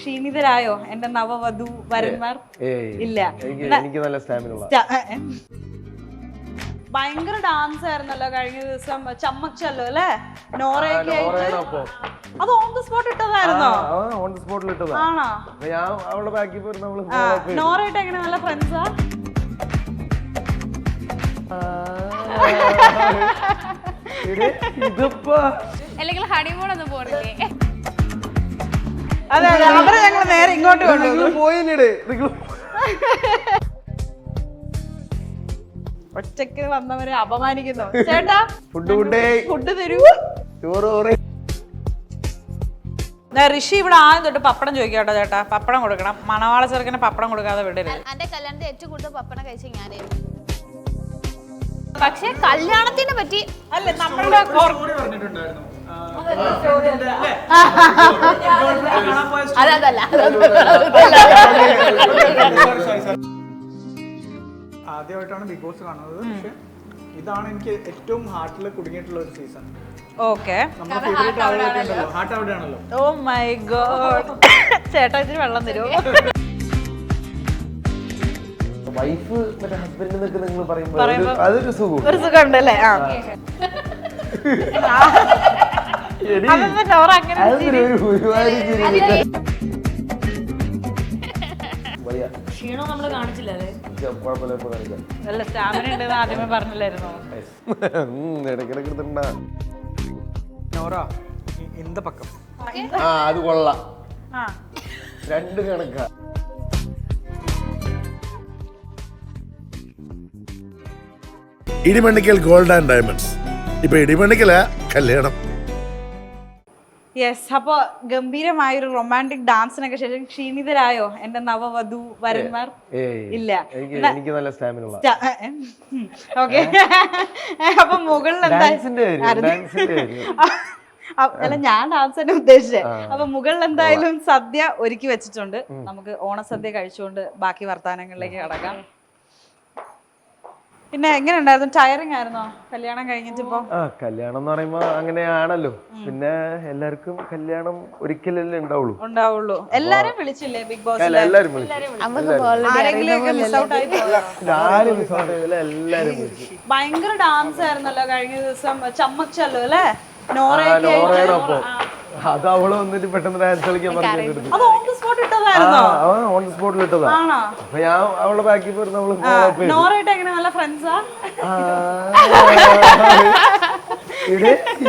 ക്ഷീണിതരായോ എന്റെ നവവധു വരന്മാർ? ഇല്ല, എനിക്ക് നല്ല സ്റ്റാമിന. ഭയങ്കര ഡാൻസ് ആയിരുന്നല്ലോ കഴിഞ്ഞ ദിവസം, ചമ്മച്ചല്ലോ അല്ലേ? നോറയൊക്കെ അത് ഓൺ ദ സ്പോട്ട് ഇട്ടതായിരുന്നോ? ഓൺ ദ സ്പോട്ടിൽ ഇട്ടതാ. ആണോ? ഞാൻ അവളുടെ ബാക്കി പോയി നമ്മള് നോറയായിട്ട് എങ്ങനെ നല്ല ഫ്രണ്ട്സാ? ഇതിപ്പോ അല്ലെങ്കിൽ ഹണിമൂൺ ഒന്നും പോണില്ലേ? അതെ അതെ, അവരെ ഞങ്ങൾ നേരെ ഇങ്ങോട്ട് കൊണ്ടുവന്നു. പോയില്ലേ ഒറ്റക്ക് വന്നവരെ അപമാനിക്കുന്നു. ചേട്ടാ ഫുഡ് തരൂ. ഋഷി ഇവിടെ ആദ്യം തൊട്ട് പപ്പടം ചോദിക്കാട്ടോ ചേട്ടാ, പപ്പടം കൊടുക്കണം. മണവാള ചെറുക്കനെ പപ്പടം കൊടുക്കാതെ വിടരുത്. എന്റെ കല്യാണത്തിൽ ഏറ്റവും കൂടുതൽ പപ്പടം കഴിച്ച ഞാനായിരുന്നു. പക്ഷെ കല്യാണത്തിനെ പറ്റി അല്ല, നമ്മളുടെ അതല്ല. ആദ്യമായിട്ടാണ് ബിഗ് ബോസ് കാണുന്നത്. പക്ഷെ ഇതാണ് എനിക്ക് ഏറ്റവും ഹാർട്ടിൽ കുടുങ്ങിയിട്ടുള്ള ഒരു സീസൺ. ഓക്കെ, ഹാർട്ട് അവിടെയാണല്ലോ. Oh my God. ചേട്ടാ ഇത്തിരി വെള്ളം തരുമോ? വൈഫ് മറ്റേ ഹസ്ബൻഡ് എന്നൊക്കെ നിങ്ങൾ പറയുമ്പോൾ അതൊരു സുഖം, ഒരു സുഖം ഉണ്ടല്ലേ? ക്ഷീണം നമ്മള് കാണിച്ചില്ലേ? നല്ല സ്റ്റാമിന ഉണ്ടെന്ന് ആദ്യമേ പറഞ്ഞില്ലായിരുന്നോ? നോറ ഇന്ത പക്കം അത് കൊള്ളാം, രണ്ട് കണക്കാ. Idimannikkal gold and diamonds. ഇപ്പൊ ഇടിമണ്ണിക്കലാ കല്യാണം. യെസ്, അപ്പൊ ഗംഭീരമായൊരു റൊമാൻറ്റിക് ഡാൻസിനൊക്കെ ശേഷം ക്ഷീണിതരായോ എന്റെ നവവധു വരന്മാർ? ഇല്ല, എനിക്ക് നല്ല സ്റ്റാമിന. ഓക്കെ. അപ്പൊ മുകളിൽ അല്ല, ഞാൻ ഡാൻസ് തന്നെ ഉദ്ദേശിച്ചേ. അപ്പൊ മുകളിൽ എന്തായാലും സദ്യ ഒരുക്കി വെച്ചിട്ടുണ്ട്. നമുക്ക് ഓണസദ്യ കഴിച്ചുകൊണ്ട് ബാക്കി വർത്താനങ്ങളിലേക്ക് കടക്കാം. പിന്നെ എങ്ങനെ ഉണ്ടായിരുന്നു? ടയറിംഗ് ആയിരുന്നോ കല്യാണം കഴിഞ്ഞിട്ട്? ഇപ്പൊ കല്യാണം എന്ന് പറയുമ്പോ അങ്ങനെയാണല്ലോ. പിന്നെ എല്ലാവർക്കും കല്യാണം ഒരിക്കലല്ലേ ഉണ്ടാവുള്ളൂ. എല്ലാരും വിളിച്ചില്ലേ ബിഗ് ബോസ്? ഭയങ്കര ഡാൻസ് ആയിരുന്നല്ലോ കഴിഞ്ഞ ദിവസം, ചമ്മച്ചല്ലോ അല്ലേ? നോറയൊക്കെ അത് അവള് വന്നിട്ട് പെട്ടെന്ന് ഡാൻസ് കളിക്കാൻ പറഞ്ഞു. ഓൺ ദ സ്പോട്ടിൽ ഇട്ടതാ. അപ്പൊ ഞാൻ അവളുടെ ബാക്കി പോയി നമ്മള് നോറയായിട്ട് എങ്ങനെ നല്ല ഫ്രണ്ട്സാ?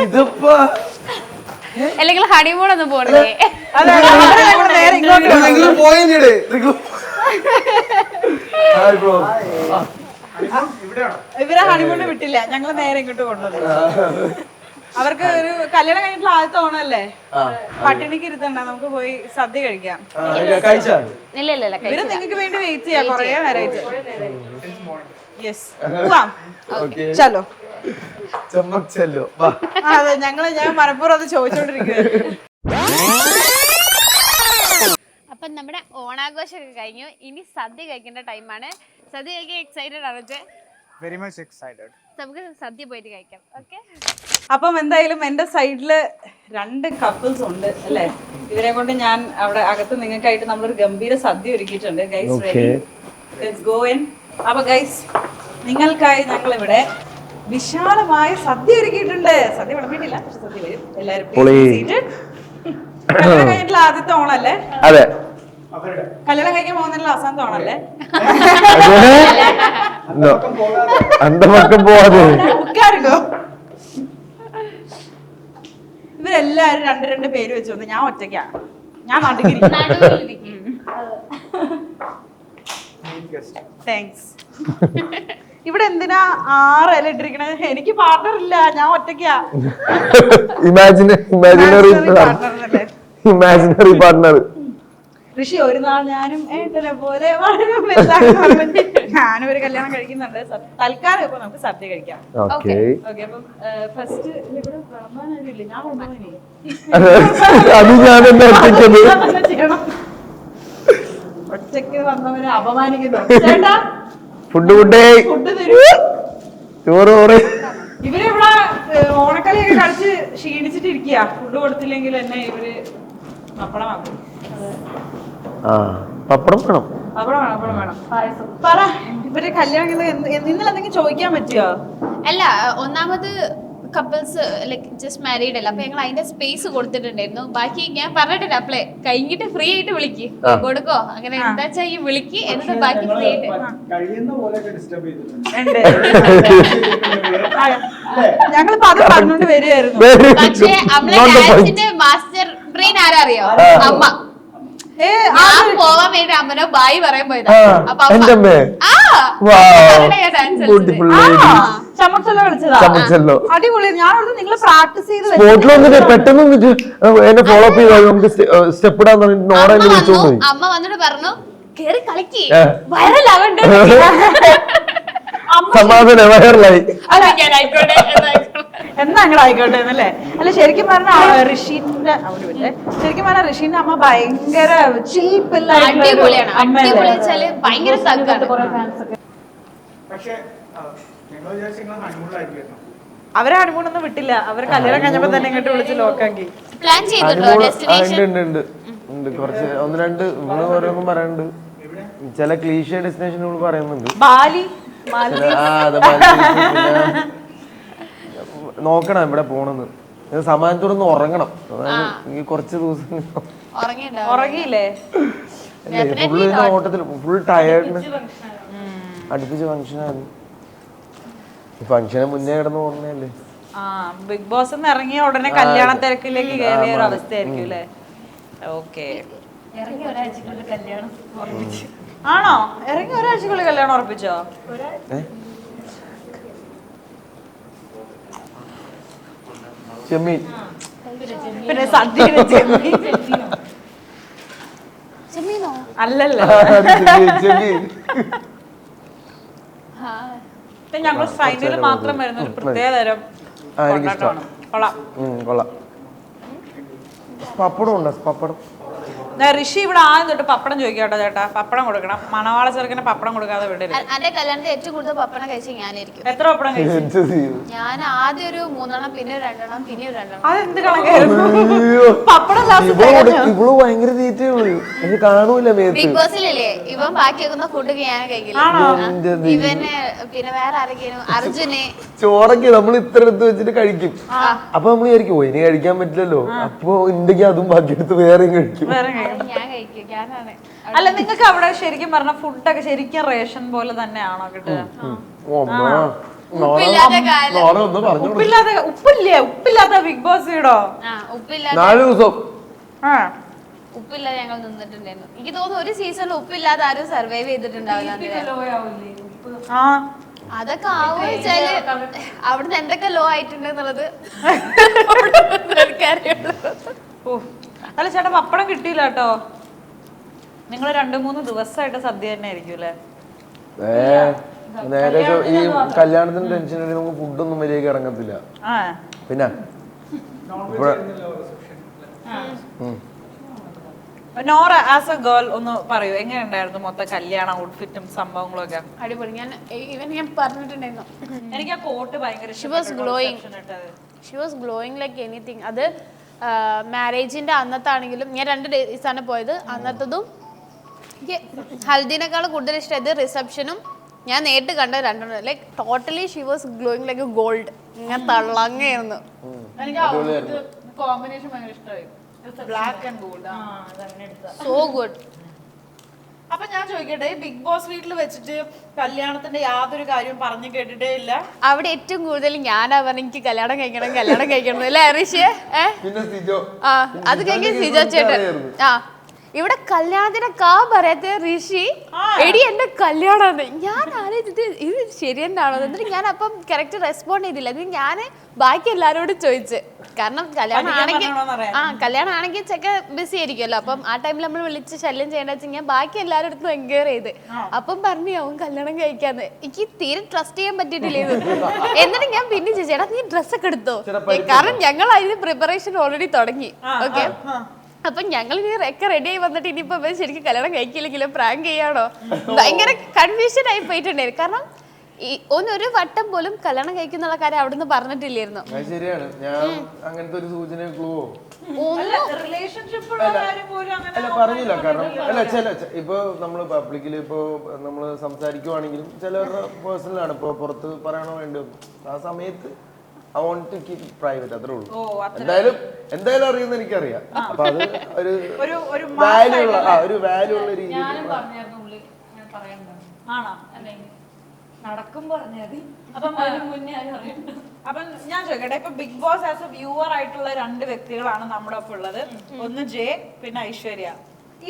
ഇതിപ്പോ അല്ലെങ്കിൽ ഹണിമൂൺ ഒന്നും പോണില്ലേ? പോയില്ലേ ഇവരെ ഹണിമൂണ് വിട്ടില്ല, ഞങ്ങള് നേരെ ഇങ്ങോട്ട് കൊണ്ടുവന്നു. അവർക്ക് ഒരു കല്യാണം കഴിഞ്ഞിട്ടുള്ള ആദ്യത്തെ ഓണല്ലേ, പട്ടിണിക്ക് ഇരുത്തണ്ട, നമുക്ക് പോയി സദ്യ കഴിക്കാം. ഇവര് നിങ്ങൾക്ക് വേണ്ടി വെയിറ്റ് ചെയ്യാം കൊറേ നേരമായിട്ട്. യെസ്, പോവാം. ചലോ അതെ, ഞാൻ മനപ്പൂർവ്വം അത് ചോദിച്ചോണ്ടിരിക്കുകയായിരുന്നു. അപ്പൊ നമ്മുടെ ഓണാഘോഷമൊക്കെ കഴിഞ്ഞു, ഇനി സദ്യ കഴിക്കേണ്ട ടൈമാണ്. സദ്യ കഴിക്കാൻ എക്സൈറ്റഡ് ആണ്? Very much excited. നമുക്ക് സദ്യ പോയിട്ട് കഴിക്കാം. ഓക്കെ, അപ്പം എന്തായാലും എന്റെ സൈഡില് രണ്ട് കപ്പിൾസ് ഉണ്ട് അല്ലേ? ഇവരെ കൊണ്ട് ഞാൻ അവിടെ അകത്ത് നിങ്ങൾക്കായിട്ട് നമ്മളൊരു ഗംഭീര സദ്യ ഒരുക്കിയിട്ടുണ്ട്. Guys ready? Let's go in. അപ്പൊ ഗൈസ്, നിങ്ങൾക്കായി ഞങ്ങൾ ഇവിടെ വിശാലമായ സദ്യ ഒരുക്കിയിട്ടുണ്ട്. സദ്യ വിളമ്പിയിട്ടില്ല, പക്ഷെ സദ്യ വരും. എല്ലാവരും കല്യാണം കഴിഞ്ഞിട്ടുള്ള ആദ്യത്തെ ഓണല്ലേ? അതെ. കല്യാണം കഴിക്കാൻ പോകുന്നതിനുള്ള അവസാനത്തെ ഓണല്ലേ? ഇവരെല്ലാരും രണ്ട് പേര് വെച്ച് വന്ന്, ഞാൻ ഒറ്റയ്ക്കാ, ഞാൻ നാട്ടിൽ. താങ്ക്സ്. ഇവിടെ എന്തിനാ 6 ഇല ഇട്ടിരിക്കണേ? എനിക്ക് പാർട്ണർ ഇല്ല, ഞാൻ ഒറ്റയ്ക്കാ. Imaginary partner. ഋഷി ഒരു നാൾ ഞാനും ഏട്ടനെ പോലെ ഞാനും ഒരു കല്യാണം കഴിക്കുന്നുണ്ട്. തൽക്കാലം ഇപ്പൊ നമുക്ക് സദ്യ കഴിക്കാം. ഓക്കെ, അപ്പം ഫസ്റ്റ് ഇവിടെ വിളമ്പാനായില്ലേ? ഞാൻ ഒറ്റയ്ക്ക് വന്നവരെ അപമാനിക്കുന്നു. ചേട്ടാ ഫുഡ് തരൂ. ഇവരിവിടെ ഓണക്കളിയൊക്കെ കളിച്ച് ക്ഷീണിച്ചിട്ടിരിക്കുക. ഫുഡ് കൊടുത്തില്ലെങ്കിൽ എന്നെ ഇവര് പപ്പടമാക്കും. പപ്പടം വേണം. അവിടെ വേണം. പറ ഇവരുടെ കല്യാണം ഇന്നലെ എന്തെങ്കിലും ചോദിക്കാൻ പറ്റുമോ? അല്ല, ഒന്നാമത് കപ്പിൾസ് ലൈക്ക് ജസ്റ്റ് മാരീഡ് അല്ല, അപ്പൊ ഞങ്ങൾ അതിന്റെ സ്പേസ് കൊടുത്തിട്ടുണ്ടായിരുന്നു. ബാക്കി ഞാൻ പറഞ്ഞിട്ടില്ല, അപ്ലൈ കഴിഞ്ഞിട്ട് ഫ്രീ ആയിട്ട് വിളിക്ക് കൊടുക്കോ, അങ്ങനെ എന്താ വെച്ചാ ഈ വിളിക്ക്, എന്നിട്ട് ബാക്കി ഫ്രീ ആയിട്ട് കഴിയുന്ന പോലെയൊക്കെ ഡിസ്റ്റർബ് ചെയ്തിട്ടുണ്ട്. ഞങ്ങളിപ്പോ അത് പറഞ്ഞോണ്ട് വരികയായിരുന്നു. പക്ഷേ നമ്മളെ ഡാൻസിന്റെ മാസ്റ്റർ ബ്രെയിൻ ആരാ അറിയോ? അമ്മ. ഞാൻ പോവാൻ വേണ്ടി അമ്മനോ ബായി പറയാൻ പോയതാ. അപ്പൊ ചമച്ചല്ലോ കളിച്ചതാ, അടിപൊളി. ഞാൻ നിങ്ങൾ പ്രാക്ടീസ് ചെയ്ത് പെട്ടെന്ന് എന്നെ ഫോളോ അപ്പ് ചെയ്താൽ നമുക്ക് സ്റ്റെപ്പ് ഇടാൻ അമ്മ വന്നിട്ട് പറഞ്ഞു കേറി കളിക്ക്, വൈറലാവണ്ട. സമാധാനം വൈറലായി. എന്നാ അങ്ങനെ ആയിക്കോട്ടെ എന്നല്ലേ. അല്ല ശരിക്കും പറഞ്ഞാൽ ഋഷീന്റെ ഋഷീന്റെ അമ്മ ഭയങ്കര അടിപൊളിയാണ്. അടിപൊളി വെച്ചാല് ഭയങ്കര സഗ്ഗാണ്. പക്ഷേ ഞങ്ങൾ വിചാരിച്ചു നിങ്ങൾ ഹണിമൂണിലായിരിക്കും. അവരെ ഹണിമൂണൊന്നും വിട്ടില്ല. അവര് കല്യാണം കഴിഞ്ഞപ്പോ തന്നെ ഇങ്ങോട്ട് വിളിച്ച് ലോക്കാക്കി. പ്ലാൻ ചെയ്തിട്ടുണ്ടോ ഡെസ്റ്റിനേഷൻ? ഉണ്ട് കുറച്ച് ഒന്ന് രണ്ട് ഓരോന്നും പറയാനുണ്ട്. ചില ക്ലീഷ ഡെസ്റ്റിനേഷനുകൾ പറയുന്നുണ്ട്. ബാലി നോക്കണം ഇവിടെ പോണെന്ന്. സമാധാനത്തോടൊന്ന് ഉറങ്ങണം. അതായത് കുറച്ച് ദിവസം ഉറങ്ങിയില്ലേ? ഫുള്ള് ഓട്ടത്തിൽ ഫുൾ ടയേർഡ്. അടുപ്പിച്ച് ഫംഗ്ഷനായിരുന്നു. ഫംഗ്ഷന് മുന്നേ കിടന്ന് ഓർമ്മയല്ലേ. ബിഗ് ബോസ് ഇറങ്ങിയ ഉടനെ കല്യാണ തിരക്കിലേക്ക് കയറിയ ഒരു അവസ്ഥയായിരിക്കും അല്ലേ? ഓക്കെ. ആണോ? ഇറങ്ങി ഒരാഴ്ചക്കുള്ളിൽ കല്യാണം ഉറപ്പിച്ചോ? ചെമ്മീൻ പിന്നെ സദ്യ അല്ലല്ലോ. ഞങ്ങൾ ഫൈനലിൽ മാത്രം വരുന്ന ഒരു പ്രത്യേക തരം കൊള്ളാം. പപ്പടം ഉണ്ടോ? പപ്പടം ഋഷി ഇവിടെ ആദ്യം തൊട്ട് പപ്പടം ചോദിക്കാട്ടോ ചേട്ടാ. പപ്പടം കൊടുക്കണം. മണവാള ചെറുക്കനെ പപ്പടം കൊടുക്കാതെ വിടരുത്. എന്റെ കല്യാണത്തിൽ ഏറ്റവും കൂടുതൽ പപ്പടം കഴിച്ച ഞാനായിരിക്കും. എത്ര പപ്പടം കഴിച്ചു? ഞാൻ ആദ്യം ഒരു 3 പിന്നെ 2 പിന്നെ 2. അതെന്ത് കണക്കായിരുന്നു? പപ്പടം ഇവള് ഭയങ്കര തീറ്റയുള്ളൂ, കാണൂല. ബിഗ് ബോസിലല്ലേ ഇവൻ ബാക്കി വെക്കുന്ന ഫുഡ് ഞാൻ കഴിക്കില്ല. ഇവന് പിന്നെ വേറെ ആരെങ്കിലും അർജുന് ചോറൊക്കെ നമ്മൾ ഇത്ര എടുത്ത് വെച്ചിട്ട് കഴിക്കും. അപ്പൊ നമ്മൾ വിചാരിക്കും ഇനി കഴിക്കാൻ പറ്റില്ലല്ലോ, അപ്പൊ ഉണ്ടെങ്കിൽ അതും ബാക്കി എടുത്ത് വേറെയും കഴിക്കും. ഞാൻ കഴിക്കും. ഞാനാണ്. അല്ല നിങ്ങൾക്ക് അവിടെ ശരിക്കും പറഞ്ഞ ഫുഡൊക്കെ ശരിക്കും റേഷൻ പോലെ തന്നെയാണോ കിട്ടുക? ഉപ്പില്ലാത്ത ബിഗ് ബോസ് വീടോ? ഉപ്പില്ലാതെ ഞങ്ങൾ നിന്നിട്ടുണ്ടായിരുന്നു. എനിക്ക് തോന്നുന്നു ഒരു സീസണിൽ ഉപ്പില്ലാതെ ആരും സർവൈവ് ചെയ്തിട്ടുണ്ടാവില്ല. അതൊക്കെ ആവുവെച്ചാല് അവിടുന്ന് എന്തൊക്കെ ലോ ആയിട്ടുണ്ട് എന്നുള്ളത് അല്ല ചേട്ടാ പപ്പടം കിട്ടിയില്ല കേട്ടോ. നിങ്ങൾ 2-3 ദിവസമായിട്ട് സദ്യ തന്നെ ആയിരിക്കും അല്ലേ? നേരെ ഈ കല്യാണത്തിന് ടെൻഷൻ നമുക്ക് ഫുഡൊന്നും മര്യാദയ്ക്ക് ഇറങ്ങത്തില്ല. പിന്നെ നോറ ആസ് എ ഗേൾ ഒന്ന് പറയൂ, എങ്ങനെയുണ്ടായിരുന്നു മൊത്തം കല്യാണ ഔട്ട്ഫിറ്റും സംഭവങ്ങളും ഒക്കെ? അടിപൊളി. ഞാൻ പറഞ്ഞിട്ടുണ്ടായിരുന്നു എനിക്ക് ആ കോട്ട് ഭയങ്കര she was glowing like anything. അത് മാരേജിന്റെ അന്നത്താണെങ്കിലും ഞാൻ 2 ഡേയ്സാണ് പോയത്. അന്നത്തതും എനിക്ക് ഹൽദിനേക്കാളും കൂടുതൽ ഇഷ്ടമായത് റിസപ്ഷനും. ഞാൻ നേരിട്ട് കണ്ട 2 like totally she was glowing like gold. ഇങ്ങനെ തള്ളങ്ങയായിരുന്നു. കോമ്പിനേഷൻ ഭയങ്കര ഇഷ്ടമായി. Black and gold. So good. അപ്പൊ ഞാൻ ചോദിക്കട്ടെ, ബിഗ് ബോസ് വീട്ടിൽ വെച്ചിട്ട് കല്യാണത്തിന്റെ യാതൊരു കാര്യവും പറഞ്ഞു കേട്ടിട്ടേ ഇല്ല? അവിടെ ഏറ്റവും കൂടുതൽ ഞാനാ പറഞ്ഞ എനിക്ക് കല്യാണം കഴിക്കണം അല്ലേ ഋഷിയെ? അത് കഴിഞ്ഞ സിജോ ചേട്ടൻ. ഇവിടെ കല്യാണത്തിന് പറയാത്ത ഋഷി എടി എന്റെ കല്യാണമാണ്. ഞാൻ ആലോചിച്ചത് ഇത് ശരി തന്നെയാണോ എന്നിട്ട് ഞാൻ അപ്പം കറക്റ്റ് റെസ്പോണ്ട് ചെയ്തില്ല. ഇത് ഞാൻ ബാക്കി എല്ലാരോടും ചോദിച്ചു. കാരണം കല്യാണം ആണെങ്കിൽ ചെക്ക ബിസി ആയിരിക്കുമല്ലോ. അപ്പം ആ ടൈമിൽ നമ്മൾ വിളിച്ച് ശല്യം ചെയ്യേണ്ട വെച്ചാൽ ഞാൻ ബാക്കി എല്ലാവരുടെ അടുത്തും എൻക്വയർ ചെയ്ത് അപ്പം പറഞ്ഞു അവൻ കല്യാണം കഴിക്കാന്ന്. എനിക്ക് തീരെ ട്രസ്റ്റ് ചെയ്യാൻ പറ്റിയിട്ടില്ല ഇത്. എന്നിട്ട് ഞാൻ പിന്നെ ചേട്ടാ നീ ഡ്രസ്സൊക്കെ എടുത്തോ, കാരണം ഞങ്ങൾ അതിന് പ്രിപ്പറേഷൻ ഓൾറെഡി തുടങ്ങി. ഓക്കെ, അപ്പൊ ഞങ്ങൾ ഇനി ഒക്കെ റെഡി ആയി വന്നിട്ട് ഇനിയിപ്പോ ശരിക്കും കല്യാണം കഴിക്കില്ലെങ്കിലോ പ്രാങ്ക് ചെയ്യാണോ ഭയങ്കര കൺഫ്യൂഷൻ ആയി പോയിട്ടുണ്ടായിരുന്നു. കാരണം ഒരു വട്ടം പോലും കല്യാണം കഴിക്കുന്നുള്ള കാര്യം അവിടുന്ന് പറഞ്ഞിട്ടില്ലായിരുന്നു. അത് ശരിയാണ്. ഞാൻ അങ്ങനത്തെ ഒരു സൂചന ക്ലൂ റിലേഷൻഷിപ്പുള്ള കാര്യം പോലും അങ്ങനെ അല്ല പറഞ്ഞില്ല. കാരണം അല്ല ഇപ്പൊ നമ്മള് പബ്ലിക്കില് ഇപ്പൊ നമ്മള് സംസാരിക്കുവാണെങ്കിലും ചിലവരുടെ പേഴ്സണലാണ് ഇപ്പൊ പുറത്ത് പറയണോ വേണ്ടി ആ സമയത്ത് I want to keep it private, അത്രേ ഉള്ളൂ. എന്തായാലും അറിയുന്ന എനിക്കറിയാം. അപ്പൊ അത് ഒരു വാല്യൂ ഉള്ള രീതിയിൽ അപ്പം ഞാൻ ചോദിക്കട്ടെ, ഇപ്പൊ Bigg Boss as a viewer ആയിട്ടുള്ള 2 വ്യക്തികളാണ് നമ്മുടെ ഒപ്പം ഉള്ളത്. ഒന്ന് ജെ, പിന്നെ ഐശ്വര്യ.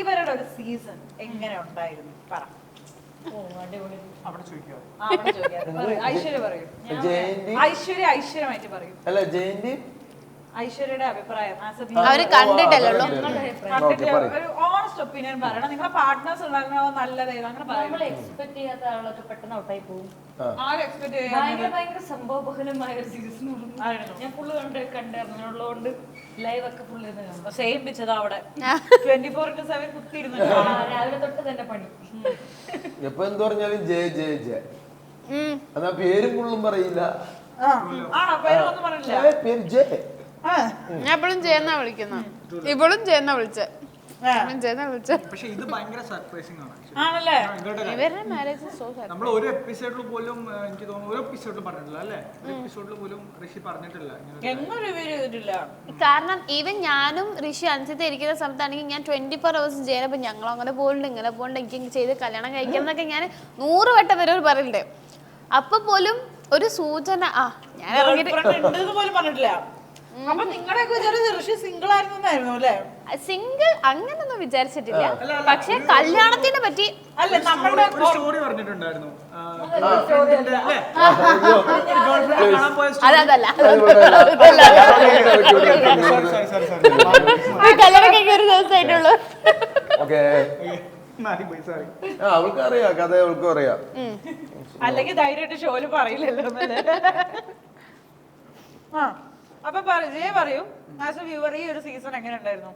ഇവരുടെ ഒരു സീസൺ എങ്ങനെ ഉണ്ടായിരുന്നു പറ. അവിടെ ചോദിക്കാം. ഐശ്വര്യ പറയൂ. ഐശ്വര്യമായിട്ട് പറയൂ. അല്ല ജയന്തി ഐശ്വര്യയുടെ അഭിപ്രായം അവര് കണ്ടിട്ടല്ലോ. ഒരു ഓണസ്റ്റ് ഒപ്പീനിയൻ പറയണം. നിങ്ങളെ പാർട്ട്നേഴ്സ് ഉണ്ടാകുന്ന നല്ലതായിരുന്നു അങ്ങനെ നമ്മൾ എക്സ്പെക്ട് ചെയ്യാത്ത ആളൊക്കെ പെട്ടെന്ന് ഔട്ടായി പോകും. ആരും എക്സ്പെക്ട് ചെയ്യാൻ ഭയങ്കര സംഭവബഹുലമായ ഒരു സീസൺ ഞാൻ ഫുള്ള് കണ്ടായിരുന്നു. ഉള്ളതുകൊണ്ട് ലൈവ് ഒക്കെ ഫുള്ള് ഇരുന്ന് സെയിം പിച്ചതാ അവിടെ 24/7 കുത്തിയിരുന്നു. രാവിലെ തൊട്ട് തന്നെ പണി. എപ്പൊ എന്ത് പറഞ്ഞാലും ജയ ജയ ജയ എന്നാ പേരും ഫുള്ളും പറയില്ല. ആണോ? പേരൊന്നും പറഞ്ഞില്ല. പേര് ജയ. ഞാൻ എപ്പോഴും ചെയ്യുന്ന വിളിക്കുന്നു. ഇവളും ചെയ്യുന്ന വിളിച്ച. പക്ഷെ ഇത് ഭയങ്കര സർപ്രൈസിംഗ് ആണ്. ആണല്ലേ? ഇവരുടെ മാരേജ് സോ നമ്മൾ ഒരു എപ്പിസോഡിൽ പോലും എനിക്ക് തോന്നുന്നു ഒരു എപ്പിസോഡിൽ പറഞ്ഞിട്ടില്ല അല്ലേ? ഒരു എപ്പിസോഡിൽ പോലും ഋഷി പറഞ്ഞിട്ടില്ല. കാരണം ഈവൻ ഞാനും ഋഷി അൻസിത ഇരിക്കുന്ന സമയത്താണെങ്കിൽ ഞാൻ 24 hours ചെയ്യുന്നപ്പോൾ ഞങ്ങൾ അങ്ങനെ പോകുന്നുണ്ട് ഇങ്ങനെ പോകുന്നുണ്ട് എനിക്ക് ചെയ്ത് കല്യാണം കഴിക്കണം എന്നൊക്കെ ഞാൻ 100 വട്ടം വരെ പറയണ്ടേ. അപ്പൊ പോലും ഒരു സൂചന ഞാൻ ഇറങ്ങിയിട്ട് സിംഗിൾ അങ്ങനൊന്നും വിചാരിച്ചിട്ടില്ല. പക്ഷെ കല്യാണത്തിനെ പറ്റി സ്റ്റോറി പറഞ്ഞിട്ടുണ്ടായിരുന്നു. അതല്ല കല്യാണം കഴിഞ്ഞ ഒരു ദിവസമായിട്ടുള്ളൂ. അവൾക്ക് അറിയാം, കഥ അവൾക്കും അറിയാം. അല്ലെങ്കിൽ ധൈര്യമായിട്ട് ഷോല് പറയില്ലല്ലോ. അപ്പൊ ജയ പറയൂ, ആസ് എ വ്യൂവർ ഈ ഒരു സീസൺ എങ്ങനെ ഉണ്ടായിരുന്നു?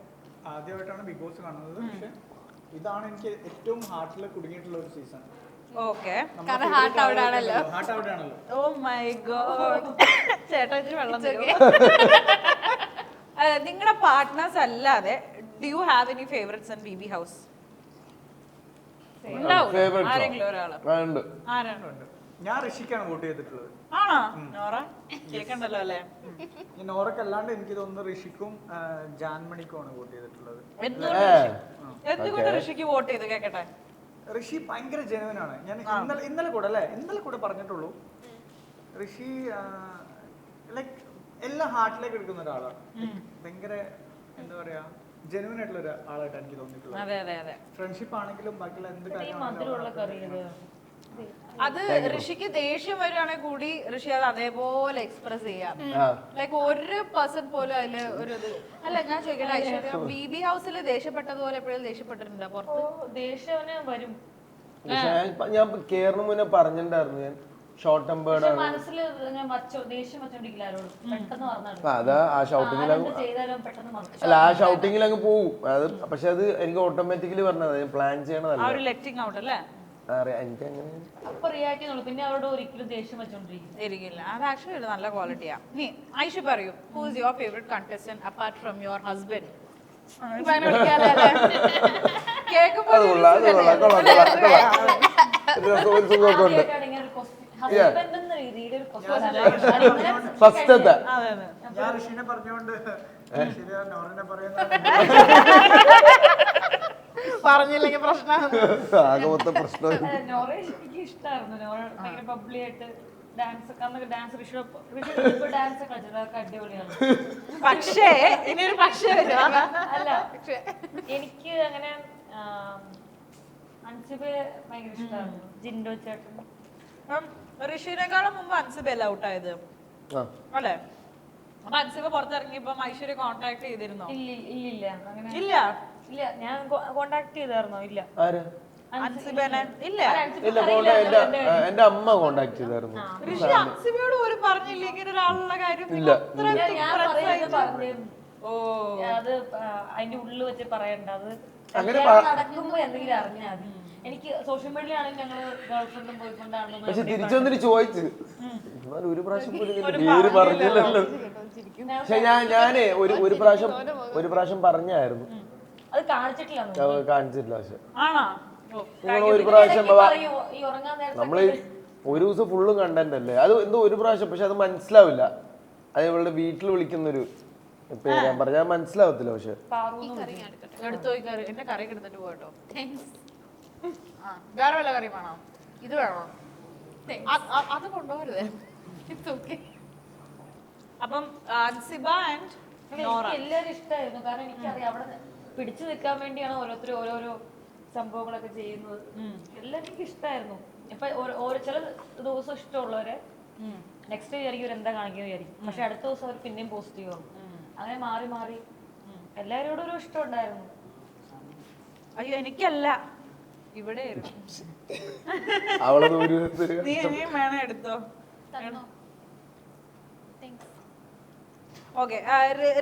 ആദ്യമായിട്ടാണ് ബിഗ് ബോസ് കാണുന്നത്. പക്ഷെ ഇതാണ് എനിക്ക് ഏറ്റവും ഹാർട്ടിൽ കുടുങ്ങിയിട്ടുള്ള ഒരു സീസൺ. ഓക്കെ, ഹാർട്ട് അവിടെ ആണല്ലോ. ഹാർട്ട് അവിടെ ആണല്ലോ. Oh my God. ചേട്ടാ ഇത്തിരി വെള്ളം തരുമോ? നിങ്ങളുടെ പാർട്ട്നേഴ്സ് അല്ലാതെ do you have any favourites in BB house? ആരെങ്കിലും ഒരാള്? ആരാണ്? ഞാൻ ഋഷിക്കാണ് വോട്ട് ചെയ്തിട്ടുള്ളത്. ആണോ? നോറ കേൾക്കണ്ടല്ലോ അല്ലേ? ഈ നോറക്കല്ലാണ്ട് എനിക്ക് തോന്നുന്നു ഋഷിക്കും ജാൻമണിക്കുമാണ് വോട്ട് ചെയ്തിട്ടുള്ളത്. എന്തുകൊണ്ട് ഋഷിക്ക് വോട്ട് ചെയ്ത് കേക്കട്ടെ? ഋഷി ഭയങ്കര ജെനുവിനാണ്. ഞാൻ ഇന്നലെ കൂടെ പറഞ്ഞിട്ടുള്ളൂ. ഋഷി ലൈക്ക് എല്ലാം ഹാർട്ടിലേക്ക് എടുക്കുന്ന ഒരാളാണ്. ഭയങ്കര എന്താ പറയാ ജെനുവിൻ ആയിട്ടുള്ള ഒരു ആളായിട്ട് എനിക്ക് തോന്നിയിട്ടുള്ളത്. ഫ്രണ്ട്ഷിപ്പ് ആണെങ്കിലും ബാക്കിയുള്ള എന്ത് കാര്യമാണെങ്കിലും അത് ഋഷിക്ക് ദേഷ്യം വരികയാണെങ്കിൽ കൂടി ഋഷി അത് അതേപോലെ എക്സ്പ്രസ് ചെയ്യാം. ലൈക്ക് 1% പോലും അതില് ഒരു ഇത് അല്ല. ഞാൻ ചോദിക്കട്ടെ ഐശ്വര്യ, ബിബി ഹൗസിൽ ദേഷ്യപ്പെട്ടതുപോലെ എപ്പോഴും ദേഷ്യപ്പെട്ടിട്ടുണ്ടോ? പുറത്ത് ദേഷ്യവന് വരും. ഞാൻ കേറുന്ന മുന്നേ പറഞ്ഞിട്ടുണ്ടായിരുന്നു ഞാൻ ഷോർട്ട് ടെം ബേർഡ് ആണ്. മനസ്സില് ദേഷ്യം വെച്ചോണ്ടിരിക്കില്ല ആരോടും. പെട്ടെന്ന് പറഞ്ഞാൽ അതാ ആ ഷൗട്ടിങ്ങിൽ ചെയ്താലും പെട്ടെന്ന് അല്ല ആ ഷൗട്ടിങ്ങിൽ അങ്ങ് പോകും അത്. പക്ഷെ അത് എനിക്ക് ഓട്ടോമാറ്റിക്കലി പറഞ്ഞത് പ്ലാൻ ചെയ്യണതല്ല. ലെറ്റിംഗ് ഔട്ട് അല്ലേ? എനിക്ക് അങ്ങനെ അപ്പൊ റിയാക്ട് ചെയ്യുള്ളൂ. പിന്നെ അവരോട് ഒരിക്കലും ദേഷ്യം വെച്ചോണ്ടിരിക്കില്ല. അത് ആക്ച്വലി ഒരു നല്ല ക്വാളിറ്റിയാ. നീ ഐഷു പറയൂ, who is your favourite contestant apart from your husband? ഫസ്റ്റത്തെ ഞാൻ ഋഷിനെ പറഞ്ഞോണ്ട് നോറിനെ പറയുന്ന പറഞ്ഞില്ലെങ്കിൽ പ്രശ്നം ആകമൊത്ത പ്രശ്നം. നോറ എനിക്ക് ഇഷ്ടമായിരുന്നു. നോറ ഭയങ്കര ബബ്ലി ആയിട്ട് ഡാൻസ് ഒക്കെ ഡാൻസ് ഡാൻസ് ഒക്കെ കളിച്ചത് അടിപൊളിയാണ്. പക്ഷേ ഇനിയൊരു പക്ഷേ അല്ല എനിക്ക് അങ്ങനെ അൻസിബെ ഭയങ്കര ഇഷ്ടമായിരുന്നു. ജിൻഡോ ചേട്ടൻ. ഋഷിനേക്കാളും മുമ്പ് അൻസിബല്ല ഔട്ടായത് അല്ലേ? അപ്പൊ അൻസിബ പുറത്തിറങ്ങിയപ്പോ ഐശ്വര്യ കോണ്ടാക്ട് ചെയ്തിരുന്നോ? ഇല്ല അങ്ങനെ ഇല്ല ഇല്ല. ഞാൻ കോണ്ടാക്ട് ചെയ്തായിരുന്നോ? ഇല്ല. അൻസിബനെ ഇല്ല. എന്റെ അമ്മ കോണ്ടാക്ട് ചെയ്തായിരുന്നു. ഋഷി അൻസിബയോട് പോലും പറഞ്ഞില്ല ഇങ്ങനെ ഒരാളുള്ള കാര്യം? ഓ അത് അതിന്റെ ഉള്ളിൽ വെച്ച് പറയണ്ട. അത് അങ്ങനെ നടക്കുമ്പോ എന്തെങ്കിലും അറിഞ്ഞാൽ മതി. എനിക്ക് സോഷ്യൽ മീഡിയ ആണെങ്കിൽ ഞങ്ങള് ഗേൾഫ്രണ്ടും ബോയ് ഫ്രണ്ടാണെന്ന് പക്ഷെ തിരിച്ചു വന്നിട്ട് ചോദിച്ചു എന്നാൽ ഒരു പ്രാവശ്യം പോലും ഇങ്ങനെ പേര് പറഞ്ഞില്ലല്ലോ. പക്ഷെ ഞാനേ ഒരു പ്രാവശ്യം പറഞ്ഞായിരുന്നു, അത് കാണിച്ചിട്ടില്ല കാണിച്ചിട്ടില്ല. പക്ഷെ ആണോ? നിങ്ങൾ ഒരു പ്രാവശ്യം ഈ ഉറങ്ങാൻ നേരത്തെ നമ്മള് ഒരു ദിവസം ഫുള്ളും കണ്ടന്റ് അല്ലേ, അത് എന്തോ ഒരു പ്രാവശ്യം. പക്ഷെ അത് മനസ്സിലാവില്ല, അത് ഇവളുടെ വീട്ടിൽ വിളിക്കുന്നൊരു പേര് ഞാൻ പറഞ്ഞാൽ മനസ്സിലാവത്തില്ല. പക്ഷെ എടുത്തോ ഈ കറി, എന്റെ കറി എടുത്തിട്ട് പോട്ടോ. വേറെ വല്ല കറി വേണോ? ഇത് വേണോ? അത് കൊണ്ടുപോകരുതേ. അപ്പം അൻസിബ ആൻഡ് എനിക്ക് എല്ലാവരും ഇഷ്ടമായിരുന്നു. കാരണം എനിക്കറിയാം അവിടെ പിടിച്ചു നിൽക്കാൻ വേണ്ടിയാണ് ഓരോരുത്തരും ഓരോരോ സംഭവങ്ങളൊക്കെ ചെയ്യുന്നത്. എല്ലാം എനിക്ക് ഇഷ്ടമായിരുന്നു. ഇപ്പൊ ഓരോ ചില ദിവസം ഇഷ്ടമുള്ളവരെ നെക്സ്റ്റ് വിചാരിക്കും ഇവരെന്താ കാണിക്കുന്നത് വിചാരിക്കും, പക്ഷെ അടുത്ത ദിവസം അവർ പിന്നെയും പോസിറ്റീവ് ആവും. അങ്ങനെ മാറി മാറി എല്ലാവരോടും ഒരു ഇഷ്ടം ഉണ്ടായിരുന്നു. അയ്യോ എനിക്കല്ല, ഇവിടെ അവളത് ഒരു നീ ഇനിയും വേണം എടുത്തോ. ഓക്കെ